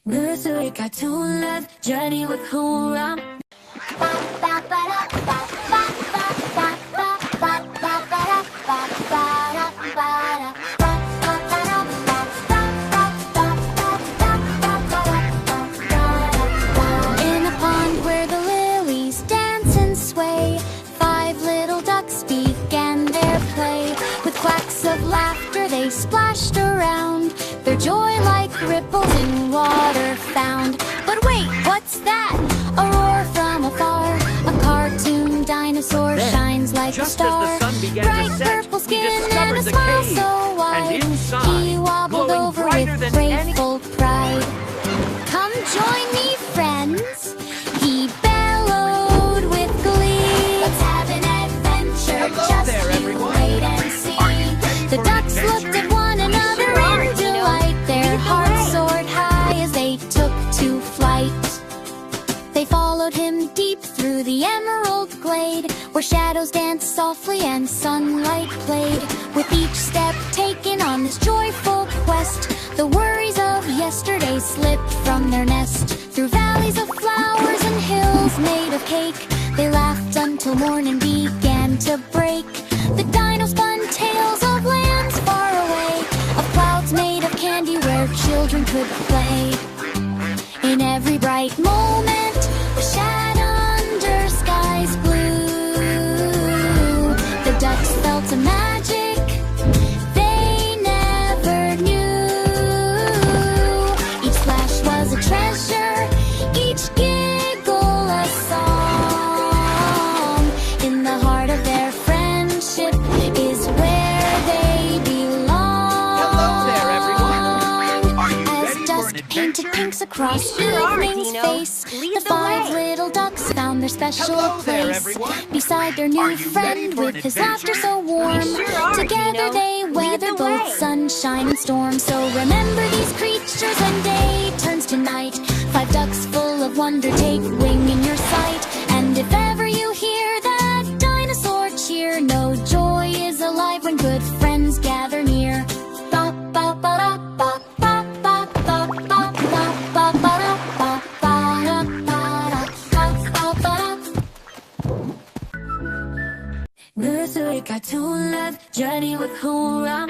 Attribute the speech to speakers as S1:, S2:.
S1: Nursery cartoon love, journey with Hoorah.
S2: In a pond where the lilies dance and sway, 5 little ducks began their play. With quacks of laughter they splashed around, their joy like ripples in water found. But wait, what's that? A roar from afar. A cartoon dinosaur shines like a star. Bright purple skin and a smile so wide. He wobbled over with playful pride. Come join me, friends. He bellowed with glee. Let's have an adventure. Just you wait and see. The ducks looked at one another in delight. Their hearts soared high as they took to flight. They followed him deep through the emerald glade, where shadows danced softly and sunlight played. With each step taken on this joyful quest, the worries of yesterday slipped from their nest. Through valleys of flowers and hills made of cake, they laughed until morning began to break. The dinos spun tales of lands far away, of clouds made of candy where children could play. In every bright moment, a shadow under skies blue, the ducks felt a magic they never knew. Each splash was a treasure, each giggle a song. In the heart of their friendship is where they belong.
S3: Hello there, everyone. Are you
S2: As
S3: ready for
S2: dust
S3: an
S2: painted
S3: adventure?
S2: pinks across
S3: sure are,
S2: evening's
S3: Dino.
S2: face,
S3: Lead
S2: the
S3: the
S2: 5
S3: way.
S2: little ducks found their special
S3: Hello there,
S2: place
S3: everyone.
S2: beside their
S3: Are
S2: new
S3: you ready
S2: friend
S3: for
S2: with
S3: an
S2: his laughter
S3: adventure?
S2: so warm.
S3: sure are,
S2: Together
S3: Dino.
S2: they
S3: Lead
S2: weathered
S3: the
S2: both
S3: way.
S2: sunshine and storm. So remember these creatures when day turns to night. 5 ducks full of wonder take wing in your sight. And if ever you hear that dinosaur cheer, know joy is alive when good friends gather near. Ba ba ba da ba ba ba ba ba ba ba ba da ba ba da ba da ba ba ba.
S1: Nursery cartoon love, journey with Hoorah.